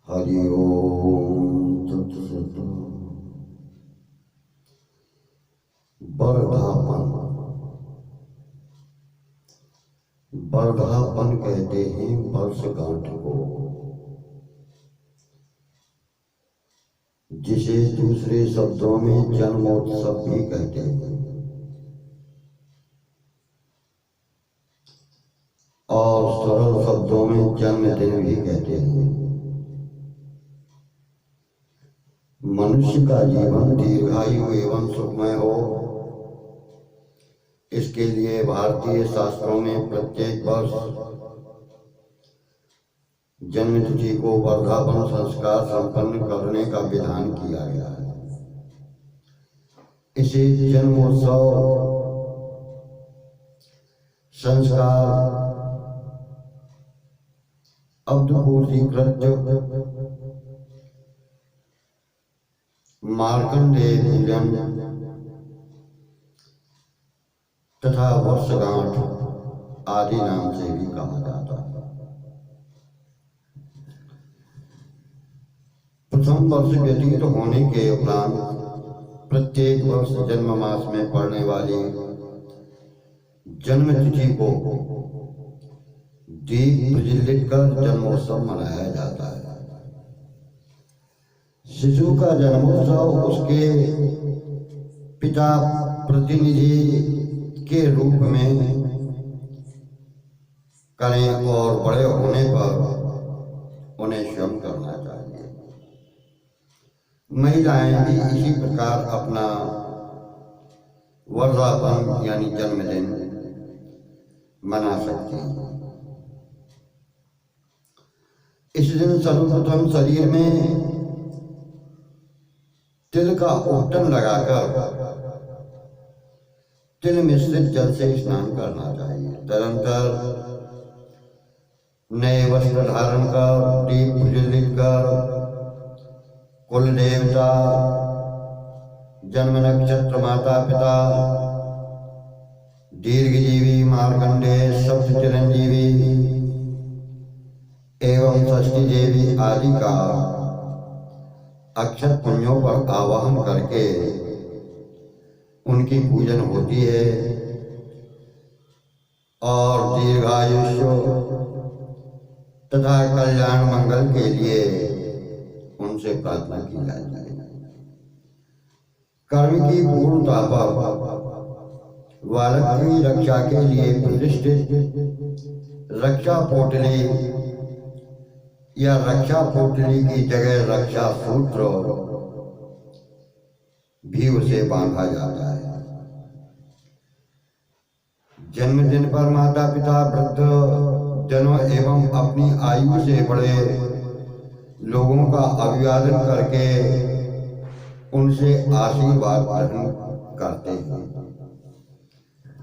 हरि ओम तत्सत। वर्धापन वर्धापन कहते हैं वर्षगांठ को, जिसे दूसरे शब्दों में जन्मोत्सव भी कहते हैं और सरल शब्दों में जन्मदिन भी कहते हैं। मनुष्य का जीवन दीर्घायु एवं सुखमय हो, इसके लिए भारतीय शास्त्रों में प्रत्येक वर्ष जन्मतिथि को वर्धापन संस्कार संपन्न करने का विधान किया गया है। इसे जन्मोत्सव संस्कार अब्दपूर्तिकृत मार्कंडेय पूजन तथा वर्षगांठ आदि नाम से भी कहा जाता है। प्रथम वर्ष व्यतीत होने के उपरांत प्रत्येक वर्ष जन्म मास में पड़ने वाली जन्मतिथि को दीप प्रज्वलित कर जन्मोत्सव मनाया जाता है। शिशु का जन्मोत्सव उसके पिता प्रतिनिधि के रूप में करें और बड़े होने पर उन्हें स्वयं करना चाहिए। महिलाएं भी इसी प्रकार अपना वर्धापन यानी जन्मदिन मना सकती हैं। इस दिन सर्वप्रथम शरीर में तिल का उपटन लगाकर तिल मिश्रित जल से स्नान करना चाहिए। तदनंतर नए वस्त्र धारण कर दीप प्रज्वलित कर कुल देवता, जन्म नक्षत्र, माता पिता, दीर्घजीवी मार्कंडेय, सप्त चिरंजीवी एवं षष्ठी देवी आदि का अक्षत पुंजों पर आवाहन करके उनकी पूजन होती है और दीर्घायुष्य तथा कल्याण मंगल के लिए उनसे प्रार्थना की जाती है। कर्म की पूर्णता पर बालक की रक्षा के लिए प्रतिष्ठित रक्षा पोटली या रक्षा पोटली की जगह रक्षा सूत्र भी उसे बांधा जाता है। जन्मदिन पर माता पिता, वृद्ध जनों एवं अपनी आयु से बड़े लोगों का अभिवादन करके उनसे आशीर्वाद ग्रहण करते हैं।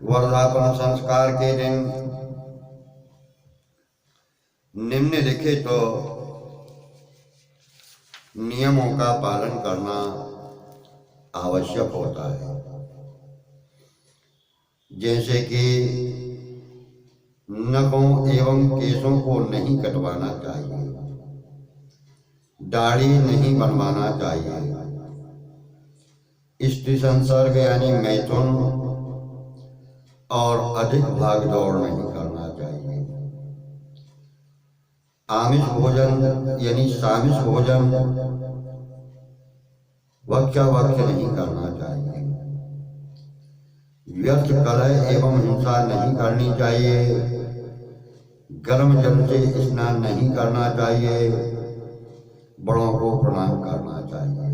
वर्धापन संस्कार के दिन निम्नलिखित नियमों का पालन करना आवश्यक होता है, जैसे कि नखों एवं केशों को नहीं कटवाना चाहिए, दाढ़ी नहीं बनवाना चाहिए, स्त्री संसर्ग यानी मैथुन और अधिक भाग दौड़ नहीं करना चाहिए, आमिष भोजन यानी सामिष भोजन वक्ष नहीं करना चाहिए, व्यर्थ कलह एवं हिंसा नहीं करनी चाहिए, गर्म जल से स्नान नहीं करना चाहिए, बड़ों को प्रणाम करना चाहिए।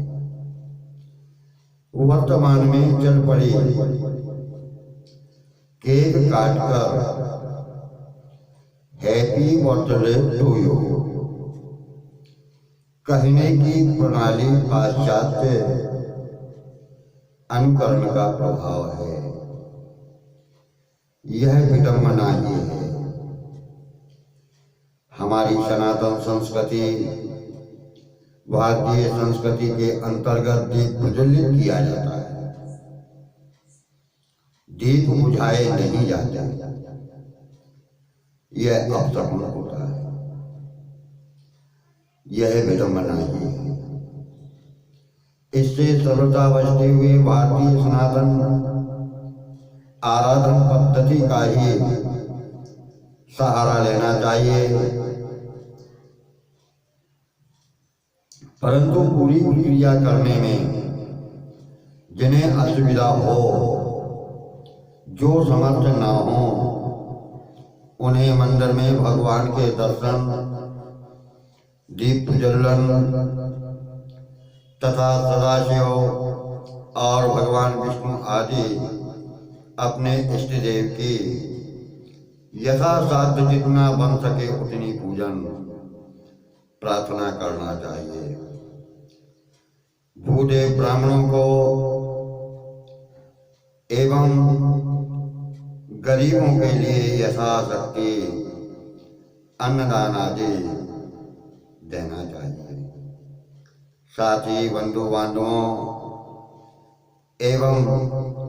वर्तमान में चल पड़ी केक काटकर हैप्पी बर्थडे टू यू कहने की प्रणाली पाश्चात्य अनुकरण का प्रभाव है। यह विडंबना ही है। हमारी सनातन संस्कृति, भारतीय संस्कृति के अंतर्गत दीप प्रज्वलित किया जाता है, दीप बुझाए नहीं जाते, यह अपशकुन होता है। यह विडम्बना ही है। इससे सरलता बचते हुए भारतीय सनातन आराधन पद्धति का ही सहारा लेना चाहिए, परंतु पूरी क्रिया करने में जिन्हें असुविधा हो, जो समर्थ न हो, उन्हें मंदिर में भगवान के दर्शन, दीप प्रज्वलन तथा सदाशिव और भगवान विष्णु आदि अपने इष्ट देव की यथासाध्य जितना बन सके उतनी पूजन प्रार्थना करना चाहिए। भूदेव ब्राह्मणों को एवं गरीबों के लिए यथाशक्ति अन्नदान आदि देना चाहिए। साथ ही बंधु बांधवों एवं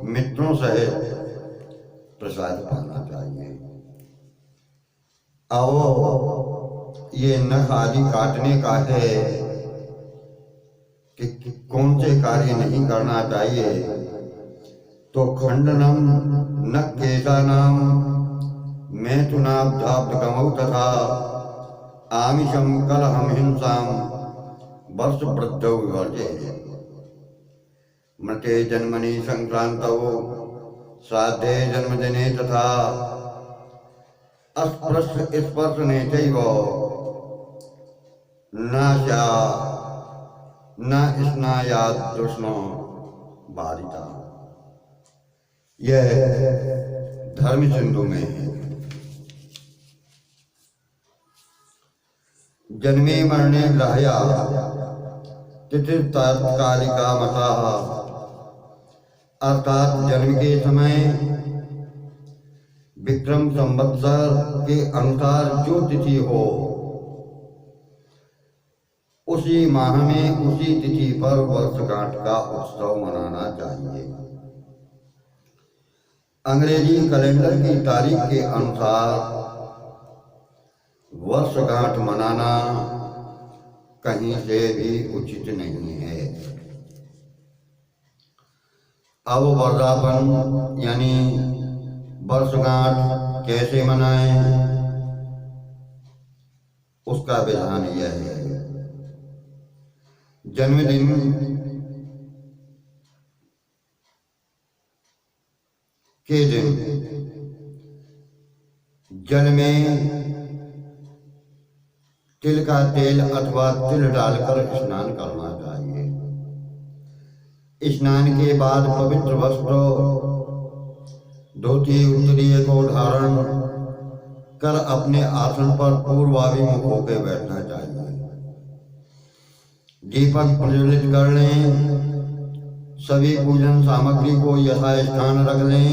मित्रों सहित प्रसाद पाना चाहिए। अब ये नख आदि काटने का है कि कौन से कार्य नहीं करना चाहिए, तो खंडनम नक्केशानाम मैथुनाब्धाब्धगमौ तथा आमिषम कलहम हिंसाम वर्ष वृद्धौ विवर्जय। मृते जन्मनि संक्रांतौ श्राद्धे जन्मदिने तथा अस्पृश्य स्पर्शने चैव न स्नायात् तृष्णो बाधिता। यह धर्म सिंधु में है। जन्मे मरणे ग्रहया तिथि तात्कालिका मता, अर्थात जन्म के समय विक्रम संवत्सर के अनुसार जो तिथि हो, उसी माह में उसी तिथि पर वर्षगांठ का उत्सव मनाना चाहिए। अंग्रेजी कैलेंडर की तारीख के अनुसार वर्षगांठ मनाना कहीं से भी उचित नहीं है। अब वर्धापन यानी वर्षगांठ कैसे मनाएं, उसका विधान यह है। जन्मदिन के दिन जल में तिल का तेल अथवा तिल डालकर स्नान करना चाहिए। स्नान के बाद पवित्र वस्त्र धोती उत्तरीय को धारण कर अपने आसन पर पूर्वाभिमुख होकर बैठना चाहिए। दीपक प्रज्वलित कर लें, सभी पूजन सामग्री को यथास्थान रख लें।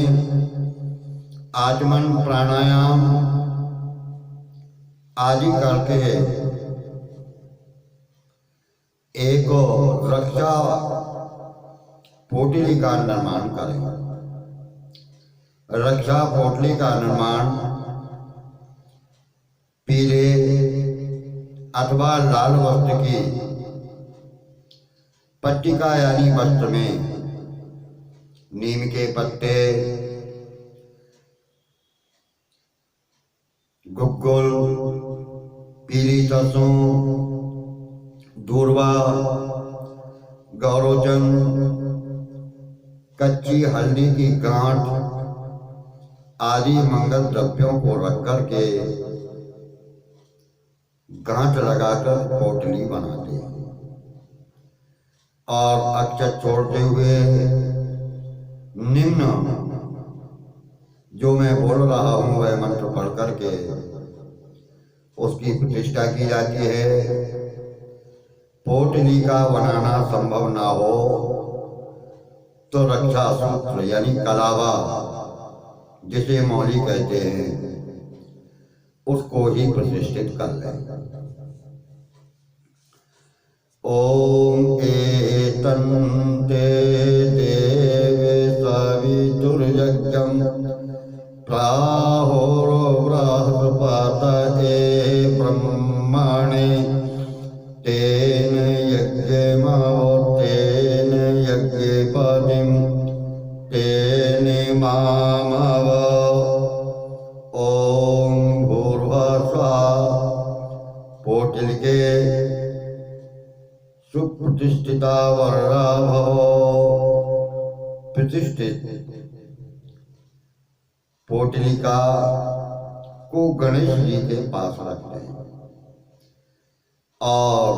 आचमन प्राणायाम आदि करके एक रक्षा पोटली का निर्माण करें। रक्षा पोटली का निर्माण पीले अथवा लाल वस्त्र की पट्टिका यानी वस्त्र में नीम के पत्ते, गुग्गुल, पीली सरसों, दूर्वा, गौरोचन, कच्ची हल्दी की गांठ आदि मंगल द्रव्यों को रख कर के गांठ लगाकर पोटली बनाते हैं और अक्षत छोड़ते हुए निम्न जो मैं बोल रहा हूं वह मंत्र पढ़ करके उसकी प्रतिष्ठा की जाती है। पोटली का बनाना संभव ना हो तो रक्षा सूत्र यानी कलावा जिसे मौली कहते हैं उसको ही प्रतिष्ठित कर लें। ओम एतन्ते देवे सवितुर्यज्ञं प्राहोरो बृहस्पतये ब्रह्मणे पोटल के सुप्रतिष्ठिता वर्णा भवो। प्रतिष्ठित पोटलिका को गणेश जी के पास रखते हैं और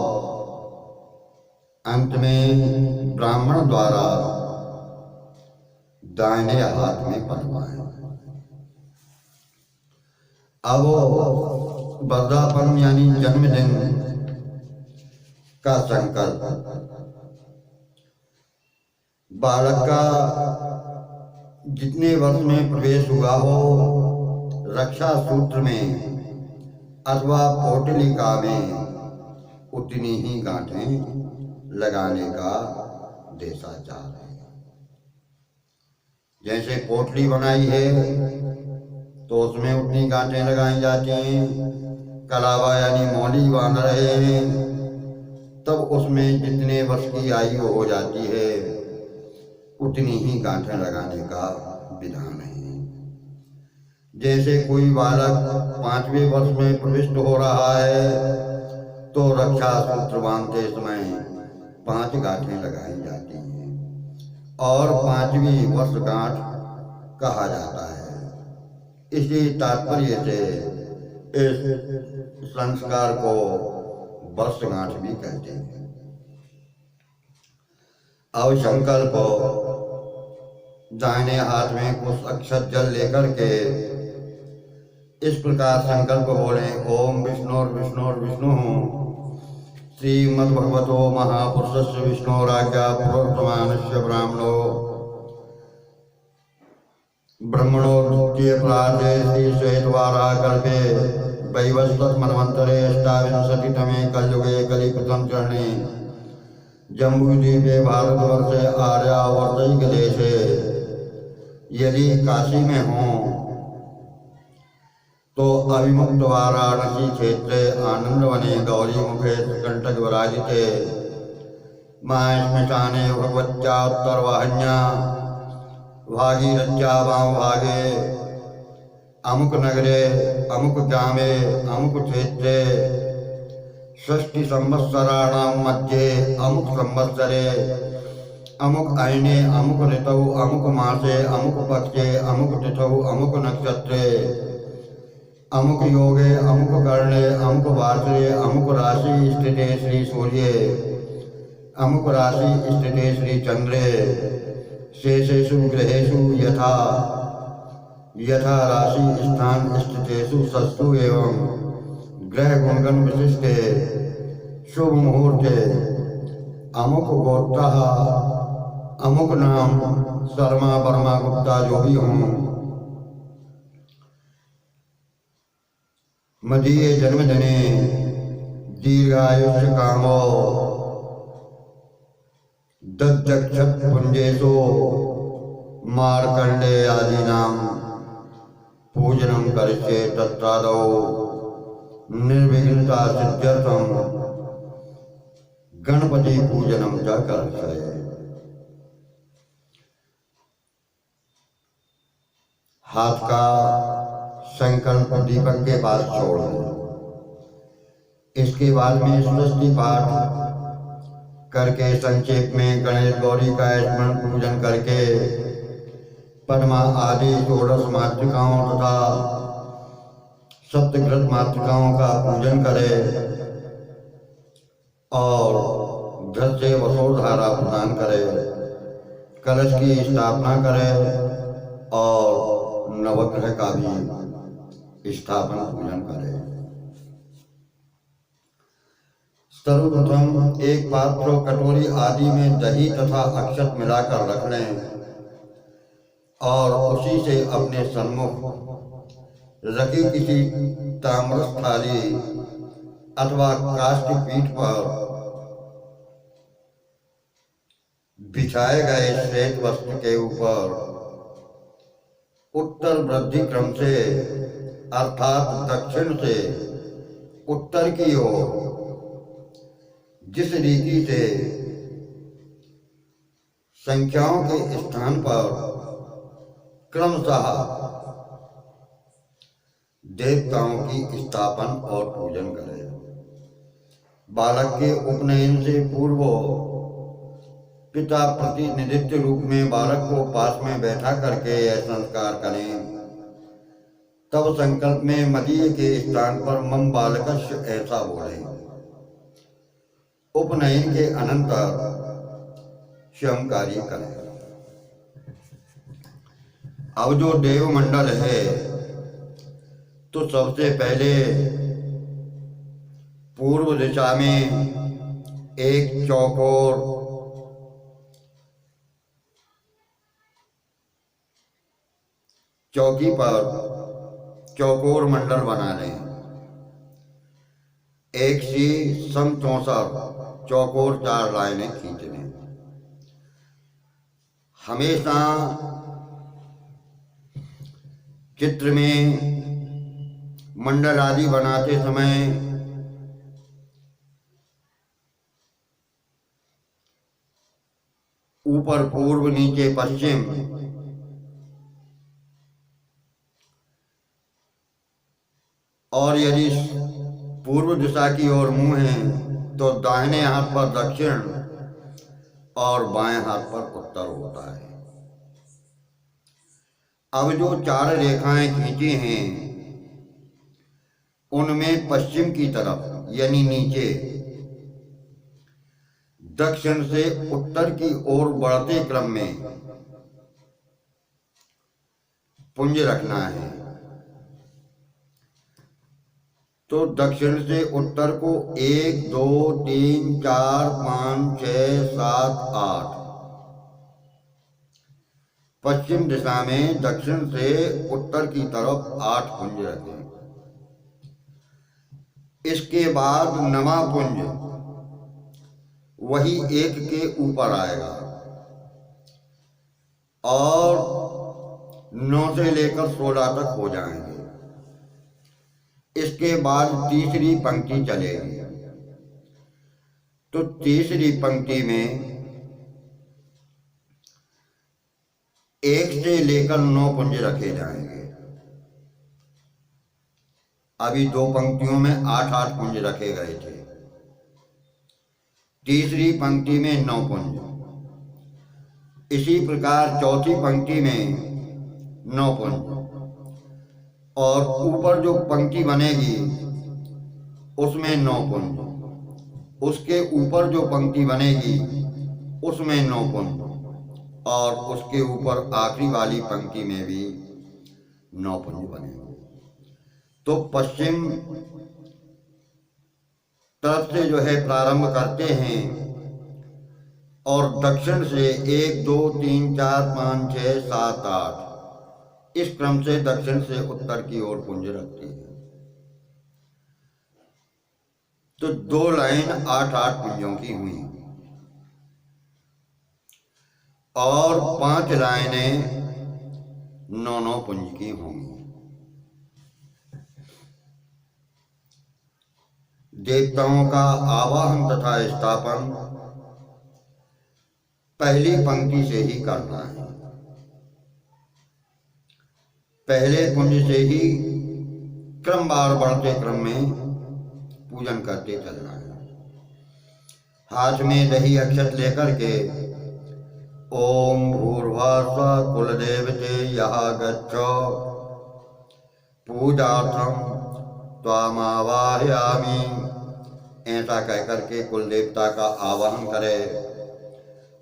अंत में ब्राह्मण द्वारा दाहिने हाथ में पहनवाएं। अब वर्धापन यानी जन्मदिन का संकल्प, बालक का जितने वर्ष में प्रवेश हुआ हो, रक्षा सूत्र में अथवा पोटलिका में उतनी ही गांठें लगाने का देशाचार है। जैसे पोटली बनाई है तो उसमें उतनी गांठें लगाई जाती हैं। कलावा यानी मौली बांध रहे हैं, तब उसमें जितने वर्ष की आयु हो जाती है उतनी ही गांठें लगाने का विधान है। जैसे कोई बालक 5वें वर्ष में प्रविष्ट हो रहा है तो रक्षा सूत्र बांधते समय 5 गांठें लगाई जाती हैं और 5वीं वर्षगांठ कहा जाता है। इसी तात्पर्य से इस संस्कार को वर्षगांठ भी कहते हैं। अब संकल्प, दाहिने हाथ में कुछ अक्षत जल लेकर के इस प्रकार संकल्प बोले, ओम विष्णु श्रीमद्भगवतो महापुरुषस्य विष्णोराज्ञा प्रवर्तमानस्य ब्राह्मणो ब्रह्मणो द्वितीय प्रार्थे श्री श्वेतवारा कल्पे वैवस्वत मन्वन्तरे अष्टाविंशतितमे कलयुगे कलिप्रथम चरणे जम्बूद्वीपे भारतवर्षे आर्यावर्तैक देशे यदि काशी में हों तो अभिमुक्त वाराणसी क्षेत्रे आनंदवने गौरी मुखे कंटक विराजिते महाश्मशाने भगवत्या उत्तरवाहिन्या भागीरथ्या वाम भागे अमुक नगरे अमुक ग्रामे अमुक क्षेत्रे षष्टि संवत्सराणां मध्ये अमुक संवत्सरे अमुक अयने अमुक ऋतौ अमुक मासे अमुक पक्षे अमुक तिथौ अमुक नक्षत्रे अमुक योगे अमुक कर्णे अमुक वार्षे अमुक राशि स्थिते श्री सूर्ये अमुक राशि स्थिते श्री चंद्रे शेषेषु ग्रहेषु यथा यथा राशि स्थान स्थितेषु सस्तु एवं ग्रह गुणगण विशिष्टे शुभ मुहूर्ते अमुक गोत्र अमुक नाम शर्मा वर्मा गुप्ता जो भी हों मदीय जन्मदिने दीर्घायुष्य कामो दक्षत पुंजेशो मार्कंडे आदीनां पूजनम करिष्ये तत्रादौ निर्विघ्नता सिद्ध्यर्थम गणपति पूजनम च करिष्ये। हाथ का संकल्प दीपक के पास छोड़ दो। इसके बाद में स्वस्ति पाठ करके संक्षेप में गणेश गौरी का स्मरण पूजन करके पद्मा आदि षोडश मातृकाओं तथा सप्तघृत मातृकाओं का पूजन करे और घर से वसोधारा प्रदान करे, कलश की स्थापना करे और नवग्रह का भी स्थापना पूजन करे। सर्वप्रथम एक पात्र कटोरी आदि में दही तथा अक्षत मिलाकर रख लें और उसी से अपने सन्मुख रखी किसी ताम्रस थाली अथवा काष्ठ पीठ पर बिछाए गए श्वेत वस्त्र के ऊपर उत्तर वृद्धि क्रम से अर्थात दक्षिण से उत्तर की ओर जिस रीति से संख्याओं के स्थान पर क्रमशः देवताओं की स्थापन और पूजन करें। बालक के उपनयन से पूर्व पिता प्रतिनिधित्व रूप में बालक को पास में बैठा करके यह संस्कार करें। तब संकल्प में मदीय के स्थान पर मम बालकस्य ऐसा बोले। उपनयन के अनंतर स्वयं कार्य करें। अब जो देवमंडल है तो सबसे पहले पूर्व दिशा में एक चौकोर चौकी पर चौकोर मंडल बना लें। एक सी सम 64 चौकोर 4 लाइनें खींच लें। हमेशा चित्र में मंडल आदि बनाते समय ऊपर पूर्व नीचे पश्चिम और यदि पूर्व दिशा की ओर मुंह है तो दाहिने हाथ पर दक्षिण और बाएं हाथ पर उत्तर होता है। अब जो 4 रेखाएं खींची हैं उनमें पश्चिम की तरफ यानी नीचे दक्षिण से उत्तर की ओर बढ़ते क्रम में पुंज रखना है। तो दक्षिण से उत्तर को 1 2 3 4 5 6 7 8 पश्चिम दिशा में दक्षिण से उत्तर की तरफ 8 पुंज रखें। इसके बाद नमा पुंज वही 1 के ऊपर आएगा और 9 से लेकर 16 तक हो जाएंगे। इसके बाद तीसरी पंक्ति चलेगी। तो तीसरी पंक्ति में 1 से लेकर 9 पुंज रखे जाएंगे। अभी 2 पंक्तियों में 8-8 पुंज रखे गए थे। तीसरी पंक्ति में 9 पुंज। इसी प्रकार चौथी पंक्ति में 9 पुंज और ऊपर जो पंक्ति बनेगी उसमें 9 पुंज, उसके ऊपर जो पंक्ति बनेगी उसमें 9 पुंज और उसके ऊपर आखिरी वाली पंक्ति में भी 9 पुंज बनेंगे। तो पश्चिम तरफ से जो है प्रारंभ करते हैं और दक्षिण से 1 2 3 4 5 6 7 8 इस क्रम से दक्षिण से उत्तर की ओर पुंज रखते हैं। तो 2 लाइन 8-8 पुंजों की हुई और 5 लाइनें 9-9 पुंज की होंगी। देवताओं का आवाहन तथा स्थापन पहली पंक्ति से ही करना है। पहले पुंज से ही क्रमवार बढ़ते क्रम में पूजन करते चलना है। हाथ में दही अक्षत लेकर के ओम भूर्भुवः कुलदेवते यः गच्छ पूजार्थं त्वामावाहयामि ऐसा कहकर के कुल देवता का आवाहन करे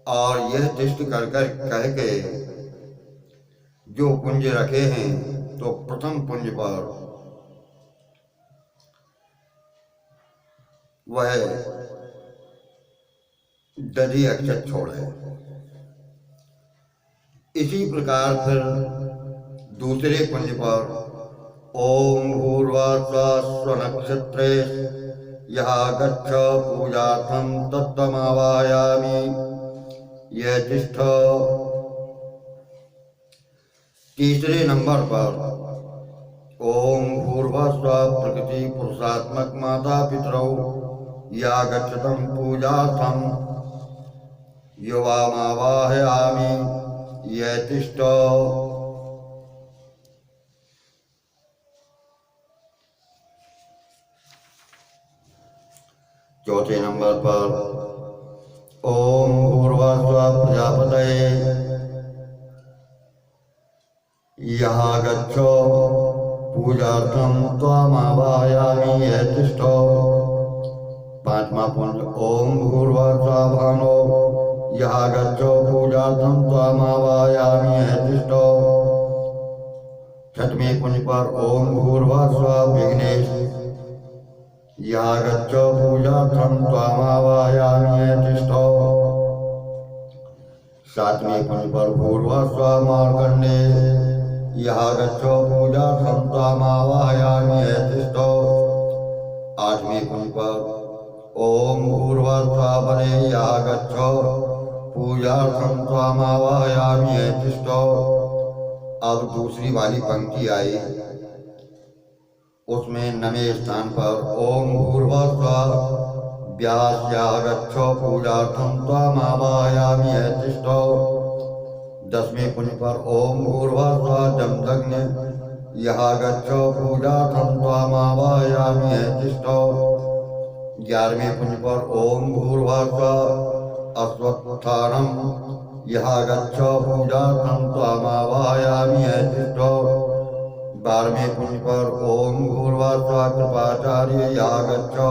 और यह दृष्ट कर कह के जो पुंज रखे हैं तो प्रथम पुंज पर वह दधी अक्षत छोड़े। इसी प्रकार फिर दूसरे पुंज पर ओम भूर्भुवः स्वनक्षत्रे यः गच्छ पूजार्थं तत्त्वमावाहयामि यह तिष्ठ। तीसरे नंबर पर ओम भूर्भुवः प्रकृति पुरुषात्मक माता पितरौ या गच्छतं पूजार्थं युवामावाहयामि यह तिष्ठ। चौथे नंबर पर ओम भूर्भुवः प्रजापतये यहाँ गच्छो पूजार्थं त्वामावाहयामि यः तिष्ठो। पांचवा पुंज ओम भूर्भुवः भानो यहाँ गच्छो पूजार्थं त्वामावाहयामि यः तिष्ठो। छठवें कुंज पर ओम भूर्भुवः विघ्नेश यहाँ गच्छो पूजार्थं त्वामावाहयामि यः तिष्ठो। सातवें कुंज पर भूर्भुवः मार्कण्डेय यहाँ गच्छो पूजार्थं त्वामावाहयामि यः तिष्ठो। आठवें कुंज पर ओम भूर्भुवः बले यहाँ गच्छो पूजार्थं त्वामावाहयामि यः तिष्ठो। अब दूसरी वाली पंक्ति आई, उसमें नवे स्थान पर ओम भूर्भुवः व्यास यहाँ गच्छो पूजार्थं त्वामावाहयामि यः तिष्ठो। दसवें कुंज पर ओम भूर्भुवः जमदग्नि यहाँ गच्छो पूजार्थं त्वामावाहयामि यः तिष्ठो। 11वें कुंज पर ओम भूर्भुवः अश्वत्थानं यहाँ गच्छो पूजार्थं त्वामावाहयामि यः तिष्ठो। 12वें कुंज पर ओम भूर्भुवः कृपाचार्य यहाँ गच्छो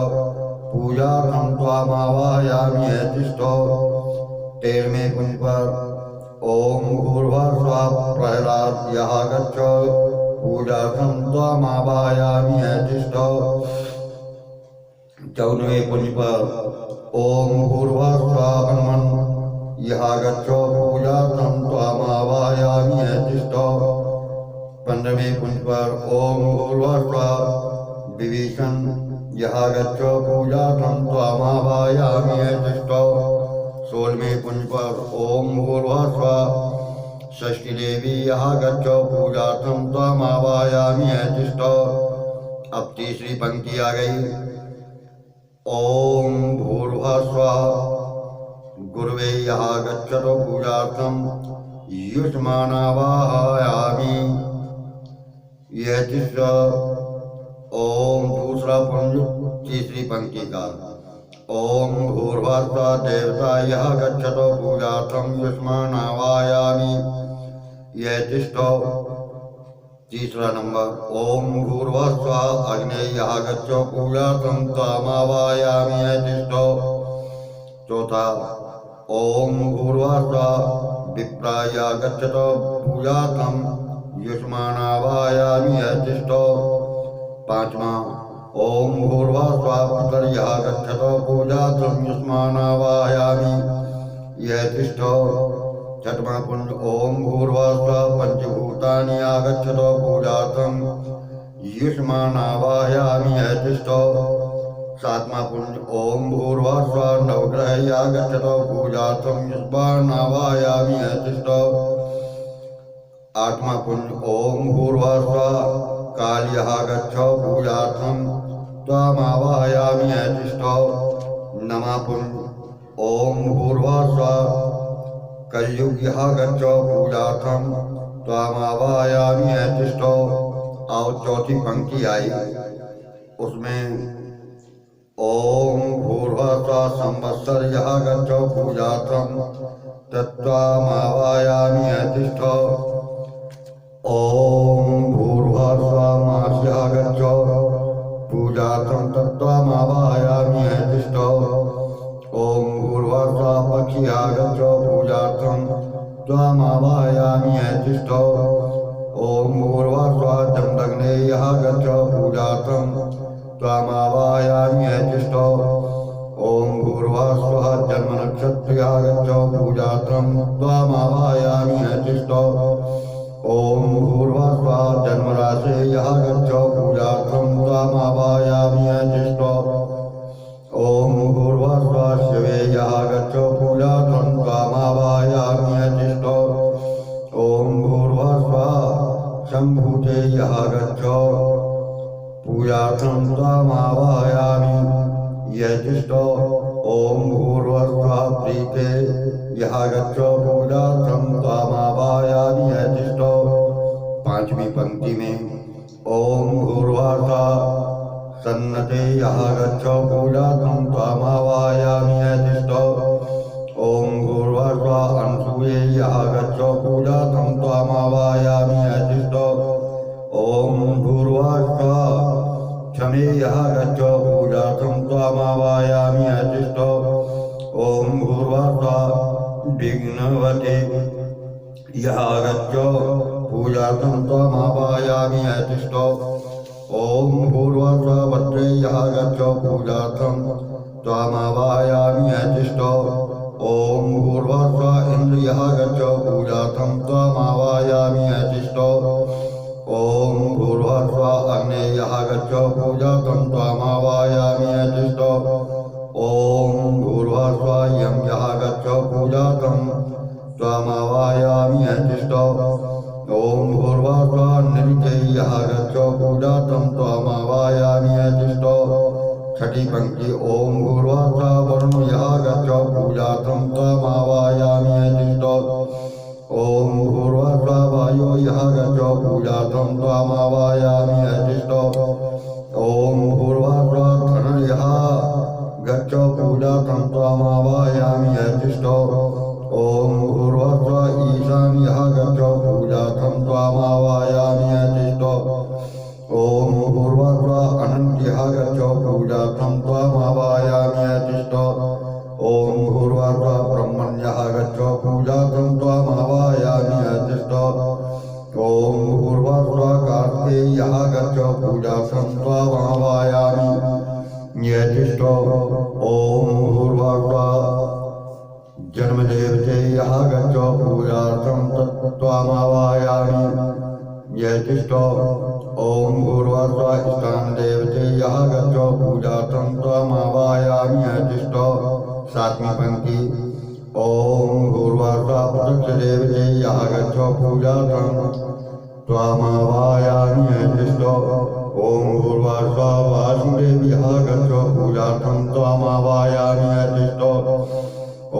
पूजार्थं त्वामावाहयामि यः तिष्ठो। 13वें कुंज पर ओम भूर्भुवः प्रहलाद यहाँ गच्छो पूजार्थं त्वामावाहयामि यः तिष्ठो। 14वें कुंज पर ओम भूर्भुवः हनुमन् यहाँ गच्छो पूजार्थं त्वामावाहयामि यः तिष्ठो। 15वें कुंज पर ओम भूर्भुवः विभीषण यहाँ गच्छो पूजार्थं त्वामावाहयामि यः तिष्ठो। 16वें कुंज पर ओम भूर्भुवः षष्ठी देवी यहाँ गच्छो पूजार्थं त्वामावाहयामि यः तिष्ठो। अब तीसरी पंक्ति आ गई, ओम भूर्भुवः गुरवे यहाँ गच्छतो पूजार्थं युष्मानावाहयामि यः तिष्ठो। ओम दूसरा पुंज तीसरी पंक्ति का ओम भूर्भुवः देवता यहाँ गच्छतो पूजार्थं युष्मानावाहयामि यः तिष्ठो। तीसरा नंबर ओम भूर्भुवः अग्ने यहाँ गच्छो पूजार्थं त्वामावाहयामि यः तिष्ठो। चौथा ओम भूर्भुवः विप्राय गच्छतो पूजार्थं युष्मानावाहयामि यः तिष्ठो। पांचवा ओम भूर्भुवः पितर्यः गच्छतो पूजार्थं युष्मानावाहयामि यः तिष्ठो। छठवां पुंज ओम भूर्भुवः पंचभूतानि आगच्छतो पूजार्थं युष्मानावाहयामि यः तिष्ठो। सातवां पुंज ओम भूर्भुवः नवग्रह आगच्छतो पूजार्थं युष्मानावाहयामि यः तिष्ठो। आठवां पुंज ओम भूर्भुवः काल्यः गच्छो पूजार्थं त्वामावाहयामि यः तिष्ठो। नववां पुंज ओम भूर्भुवः कलयुगः गच्छो पूजार्थं त्वामावाहयामि यः तिष्ठो। और चौथी पंक्ति आई, उसमें ओम भूर्भुवः संवत्सरः गच्छो पूजार्थं तत्त्वामावाहयामि यः तिष्ठो। ओम भूर्भुवः मास्यः गच्छो पूजार्थं तत्त्वामावाहयामि यः तिष्ठो। ओम भूर्भुवः पक्षिः गच्छो पूजार्थं त्वामावाहयामि यः तिष्ठो। ओम भूर्भुवः जमदग्नेयः गच्छो पूजार्थं त्वामावाहयामि यः तिष्ठो। ओम भूर्भुवः जन्मनक्षत्र्यः गच्छो पूजार्थं त्वामावाहयामि यः तिष्ठो। ओम भूर्भुवः जन्मराशेयः गच्छो पूजार्थं त्वामावाहयामि यः तिष्ठो। ओम भूर्भुवः शिवेयः गच्छो पूजार्थं त्वामावाहयामि यः तिष्ठो। ओम भूर्भुवः शम्भुतेयः गच्छो पूजार्थं त्वामावाहयामि यः तिष्ठो। ओम भूर्भुवः प्रीते यः गच्छो पूजार्थं त्वामावाहयामि यः तिष्ठो। पांचवी पंक्ति में ओम भूर्भुवः सन्नते यः गच्छो पूजार्थं त्वामावाहयामि समावायामि अतिष्ठो ओम भूर्भुवः विघ्नवते यः आगच्छो पूजार्थं त्वमावायामि अतिष्ठो ओम भूर्भुवः भद्रे यः आगच्छो पूजार्थं त्वमावायामि अतिष्ठो ओम भूर्भुवः इन्द्र यः आगच्छो पूजार्थं त्वमावायामि अतिष्ठो ओम भूर्भुवः अग्ने यः आगच्छो पूजार्थं त्वमावायामि अतिष्ठो ओम भूर्भुवः यं यः आगच्छो पूजार्थं त्वमावायामि अतिष्ठो ओम भूर्भुवः नृते यः आगच्छो पूजार्थं त्वमावायामि अतिष्ठो छठी पंक्ति ओम भूर्भुवः वरुणो यः आगच्छो पूजार्थं त्वमावायामि अतिष्ठो ओम भूर्भुवः वायो यः आगच्छो पूजार्थं त्वमावायामि अतिष्ठो ओम भूर्भुवः धनुः यः आगच्छो पूजार्थं त्वमावायामि अतिष्ठो ओम भूर्भुवः ईशान यः आगच्छो पूजार्थं त्वमावायामि अतिष्ठो ओम भूर्भुवः अनंत यः आगच्छो पूजार्थं त्वमावायामि अतिष्ठो ओम भूर्भुवः ब्रह्मन् यः आगच्छो पूजार्थं त्वमावायामि अतिष्ठो ओम भूर्भुवः कार्तिकेय यः आगच्छो पूजार्थं त्वमावायामि अतिष्ठो ओम भूर्भुवः जन्मदेवते यः आगच्छो पूजार्थं त्वमावायामि अतिष्ठो ओम भूर्भुवः स्थानदेवते यः आगच्छो पूजार्थं त्वमावायामि अतिष्ठो सातवीं पंक्ति ओम भूर्भुवः पृथ्वीदेवते यः आगच्छो पूजार्थं त्वमावायामि अतिष्ठो ओम भूर्भुवः वासुदेव यः आगच्छो पूजार्थं त्वमावायामि अतिष्ठो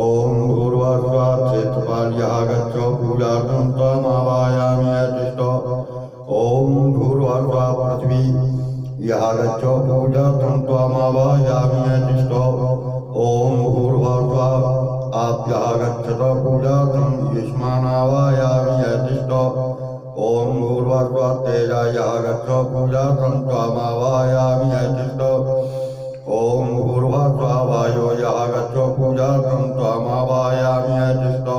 ओम भूर्भुवः क्षेत्रपाल यः आगच्छो पूजार्थं त्वमावायामि अतिष्ठो ओम भूर्भुवः पृथ्वी यः आगच्छो पूजार्थं त्वमावायामि अतिष्ठो ओम भूर्भुवः आप यः आगच्छतो पूजार्थं युष्मानावायामि अतिष्ठो ओम भूर्भुवः तेजा यः आगच्छो पूजार्थं त्वमावायामि अतिष्ठो ओम भूर्भुवः वायो यः आगच्छो पूजार्थं त्वमावायामि अतिष्ठो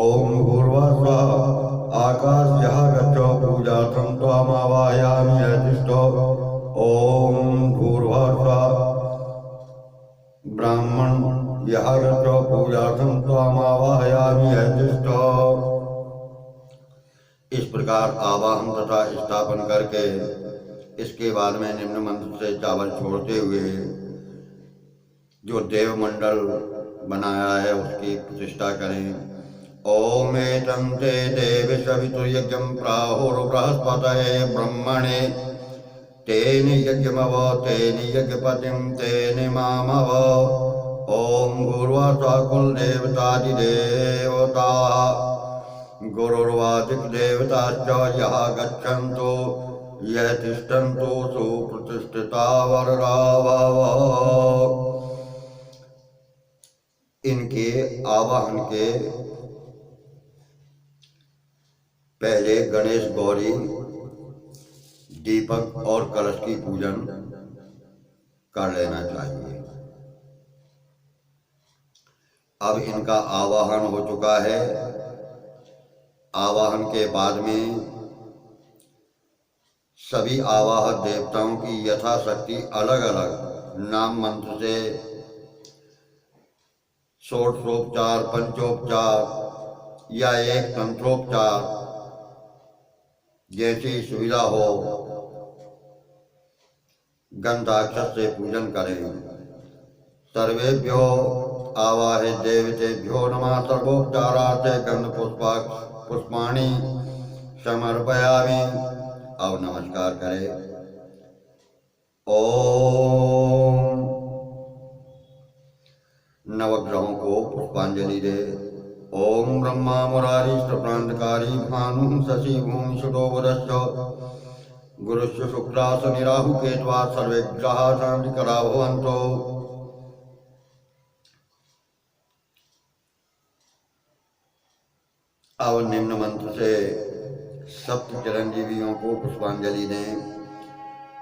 ओम भूर्भुवः आकाश यः आगच्छो पूजार्थं त्वमावायामि अतिष्ठो ओम भूर्भुवः ब्राह्मण यः आगच्छो पूजार्थं त्वमावायामि अतिष्ठो। इस प्रकार आवाहन तथा स्थापन करके इसके बाद में निम्न मंत्र से चावल छोड़ते हुए जो देवमंडल बनाया है उसकी प्रतिष्ठा करें। ओम एतं ते देव सवितुर्यज्ञं प्राहुर्बृहस्पतये ब्रह्मणे तेन यज्ञमव तेन यज्ञपतिं तेन मामव। ओम भूर्भुवः कुलदेवतादिदेवता गुरुर्वादिकदेवताश्च यः गच्छन्तु यः तिष्ठन्तु सुप्रतिष्ठिता वररावः। इनके आवाहन के पहले गणेश गौरी दीपक और कलश की पूजन कर लेना चाहिए। अब इनका आवाहन हो चुका है। आवाहन के बाद में सभी आवाहक देवताओं की यथाशक्ति अलग अलग नाम मंत्र से षोडशोपचार, पंचोपचार या एक तंत्रोपचार जैसी सुविधा हो गंधाक्षर से पूजन करें। सर्वेभ्यो आवाहे देवतेभ्यो नमः। सर्वोपचारार्थे गंध पुष्पाणि समर्पयामि। अब नमस्कार करें। ओम नवग्रहों को पुष्पांजलि दे। ओम ब्रह्मा मुरारी प्रप्रांतकारी भानु शशि भूमि सुडोवरश्च गुरुश्च शुक्रास निराहु केत्वा सर्वे ग्रहा शांतिकरा भवन्तु। अब निम्न मंत्र से सप्त चिरंजीवियों को पुष्पांजलि दें।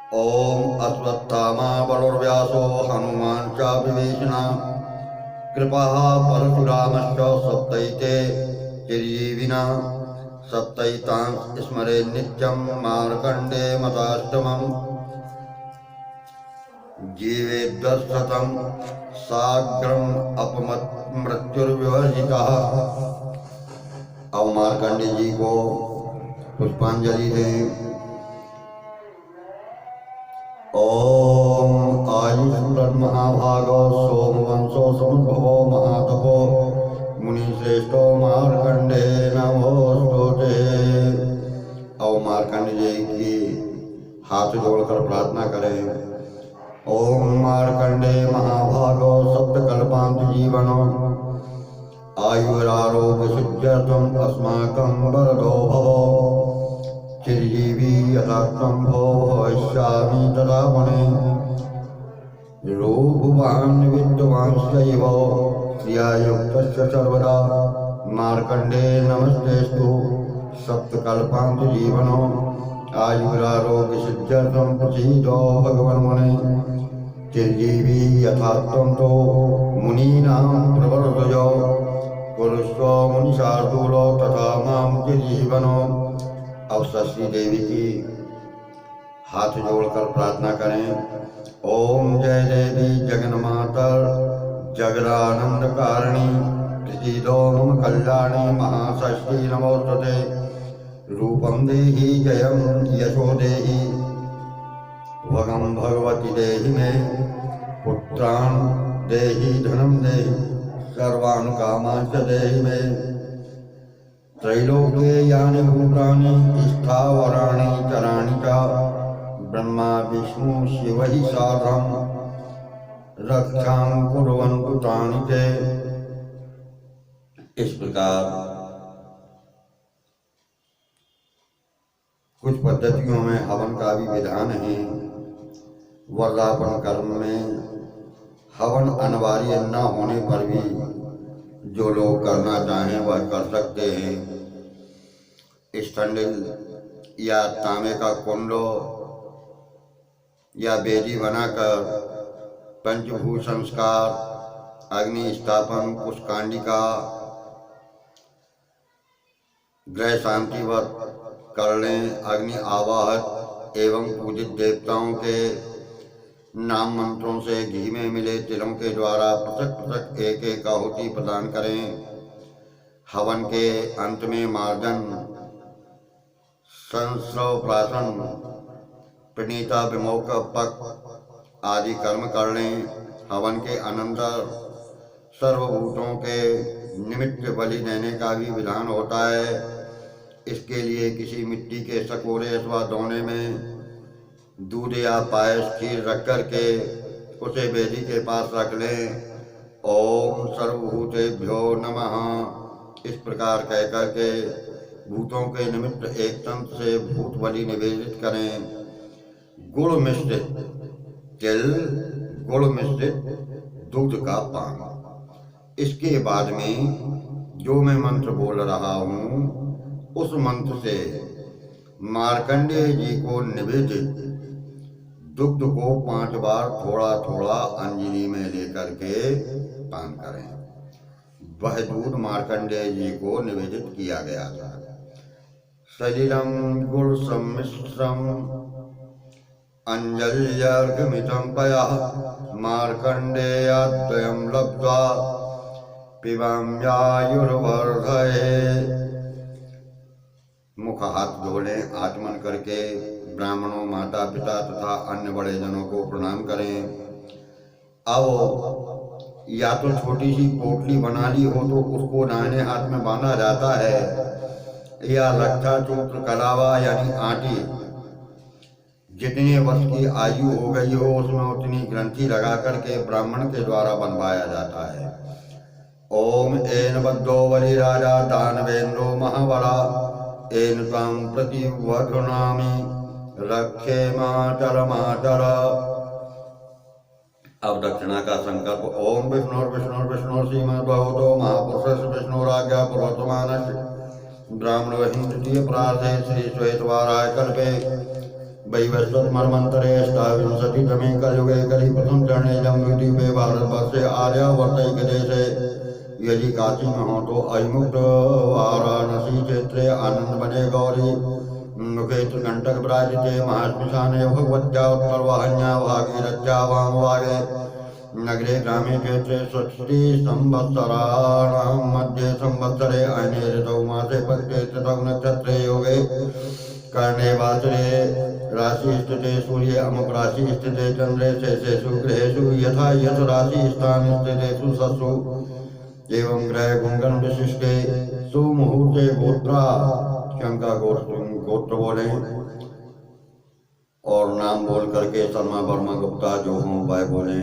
ओम अश्वत्थामा बलुर्व्यासो हनुमान च विभीषण कृपा परशुरामश्च सप्तैते चिरजीविना सप्तैतांस स्मरे नित्यं मार्कण्डे मताष्टमम् जीवेद्वर्षतं साग्रम अपमत मृत्युर्विवर्जितः। अब मार्कंडे जी को पुष्पांजलि दें। ओम आयुष्प्रद महाभागो सोमवंशो समुद्भवो महातपो मुनिश्रेष्ठो मार्कंडे नमोस्तुते। अब मार्कंडे जी की हाथ जोड़कर प्रार्थना करें। ओम मार्कंडे महाभागो सप्तकल्पांत जीवनो आयुरारोग्य सिद्ध्यर्थम अस्माकं वरदो भव चिरजीवी यथा त्वं भविष्यामि तथा मुने रूपवान् विद्वांश्चैव श्रियायुक्तस्य सर्वदा मार्कंडे नमस्तेस्तु सप्तकल्पांत जीवनो आयुरारोग्य सिद्ध्यर्थम प्रसीदो भगवन् मुने चिरजीवी यथा त्वं तो मुनीनां प्रवर्तयो कुरुष्व मुनिशार्दूलो तथा मां चिरजीवनो। अब शशि देवी की हाथ जोड़कर प्रार्थना करें। ओम जय देवी जगन्माता जगदानंद कारिणी प्रसीदो मम कल्याणी महाषष्ठी नमोस्तुते। रूपं देहि जयं यशो देहि भगं भगवती देहि मे पुत्रान् देहि धनं देहि सर्वान् कामांश्च देहि मे। त्रैलोक्ये यानि भूतानि स्थावराणि चराणि च ब्रह्मा विष्णु शिव हि सार्धं रक्षां कुर्वन्तु तानि ते। इस प्रकार कुछ पद्धतियों में हवन का भी विधान है। वर्धापन कर्म में हवन अनिवार्य न होने पर भी जो लोग करना चाहें वह कर सकते हैं। स्टंडिल या तांबे का कुंडो या बेदी बनाकर पंचभूत संस्कार, अग्नि स्थापन, पुष्कांडिका, ग्रह शांति व्रत कर लें। अग्नि आवाहत एवं पूजित देवताओं के नाम मंत्रों से घी में मिले तिलों के द्वारा पृथक पृथक एक एक आहुति प्रदान करें। हवन के अंत में मार्जन, संस्रव प्राशन, प्रणीता विमोक पक आदि कर्म कर लें। हवन के अनंतर सर्वभूतों के निमित्त बलि देने का भी विधान होता है। इसके लिए किसी मिट्टी के सकोरे अथवा दोने में दूध या पायस खीर रख कर के उसे वेदी के पास रख लें। ओम सर्वभूतेभ्यो नमः इस प्रकार कह कर के भूतों के निमित्त एक तंत्र से भूत बलि निवेदित करें। गुड़ मिश्रित तिल, गुड़ मिश्रित दूध का पान। इसके बाद में जो मैं मंत्र बोल रहा हूँ उस मंत्र से मार्कंडेय जी को निवेदित दुग्ध को 5 बार थोड़ा थोड़ा अंजलि में लेकर के पान करें। वह दूध मार्कंडेय जी को निवेदित किया गया था। शरीरम गुड़ सम्मिश्रम अंजल्यर्घमितं पयः मार्कंडेयाद्वयं लब्ध्वा पिबाम्यायुर्वर्धये। मुख हाथ धो लें, आचमन करके ब्राह्मणों, माता पिता तथा अन्य बड़े जनों को प्रणाम करें। अब या तो छोटी सी पोटली बना ली हो तो उसको दाहिने हाथ में बांधा जाता है, या रक्षा सूत्र कलावा यानी आटी जितने वर्ष की आयु हो गई हो उसमें उतनी ग्रंथि लगा करके ब्राह्मण के द्वारा बनवाया जाता है। ओम एन बद्धो बलि राजा दानवेन्द्रो महाबला एन त्वां प्रतिवध्नामि रक्षे मातर मातर। अब दक्षिणा का संकल्प। ओम विष्णु श्रीमद्भगवतो महापुरुष विष्णुराज्ञा पूर्वतमानस्य ब्राह्मण हिंद प्रार्थे श्री श्वेतवाराय कल्पे वैवस्वतमर्मन्तरे अष्टाविंशतितमे कलियुगे कलिप्रथम चरणे जम्बूद्वीपे भारतवर्षे आर्यावर्तैकदेशे यदि काशी में हो तो अहिमुक्त वाराणसी क्षेत्रे आनंद बने गौरी मुखे त्रिकंटक विराजिते महाश्मशाने भगवत्या उत्तरवाहन्या भागीरथ्या वामभागे नगरे ग्रामे क्षेत्रे षष्ठी संवत्सराणां मध्ये संवत्सरे अयने ऋतौ मासे पक्षे तृतौ नक्षत्रे योगे कर्णे वासरे राशि स्थिते सूर्ये अमुक राशि स्थिते चंद्रे शेषेषु ग्रहेषु यथा यथ राशि स्थान स्थितेषु सत्सु एवं ग्रह गुंगन विशिष्टे सुमुहूर्ते गोत्रा शंका गोत्र बोले और नाम बोल करके शर्मा वर्मा गुप्ता जो हों वह बोले।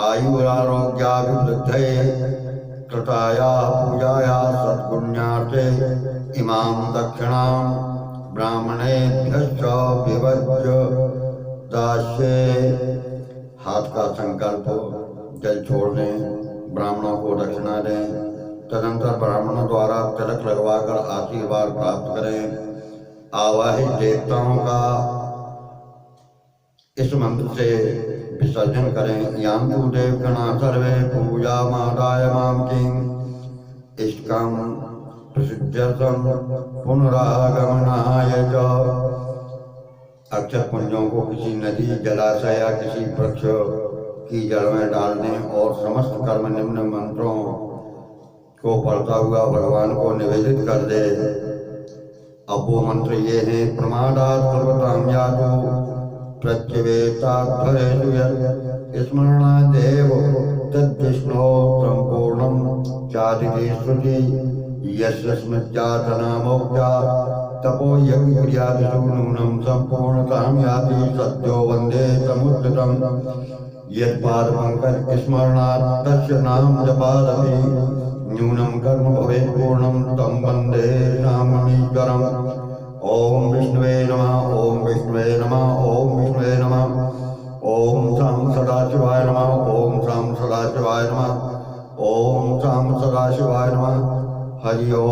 आयु आरोग्याभिवृद्धये कृताया पूजाया सद्गुण्यार्थे इमां दक्षिणां ब्राह्मणेभ्यश्च विभज्य दास्ये। हाथ का संकल्प जल छोड़ दें, ब्राह्मणों को दक्षिणा दें, तदंतर ब्राह्मणों द्वारा तिलक लगवाकर आशीर्वाद प्राप्त करें। आवाहित देवताओं का इस मंत्र से विसर्जन करें। यां तु देवगणा सर्वे पूजा मादाय मां किं इष्टकाम प्रसिद्ध्यर्थम पुनरागमनाय च। अक्षर पुंजों को किसी नदी जलाशय या किसी वृक्ष की जड़ में डाल दें और समस्त कर्म निम्न मंत्रों को पढ़ता हुआ भगवान को निवेदित कर दे। अब वो मंत्र ये हैं। प्रमादात् सर्वतां यातु प्रत्यवेताध्वरेषु यत् स्मरणादेव तद्विष्णो सम्पूर्णं चादिति श्रुति यस्य स्मृत्यातनामौक्त्या तपो यज्ञक्रियादिषु नूनं सम्पूर्णतां याति सद्यो वन्दे समुद्रितं। यत्पादपङ्कज स्मरणात् तस्य नाम जपादपि न्यूनं कर्म भवेत् पूर्णं तं वन्दे शाममीश्वरम्। ओम विष्णुवे नमः। ओम विष्णुवे नमः। ओम विष्णुवे नमः। ओम सां सदाशिवाय नमः। ओम सां सदाशिवाय नमः। ओम सां सदाशिवाय नमः। हरि ओम।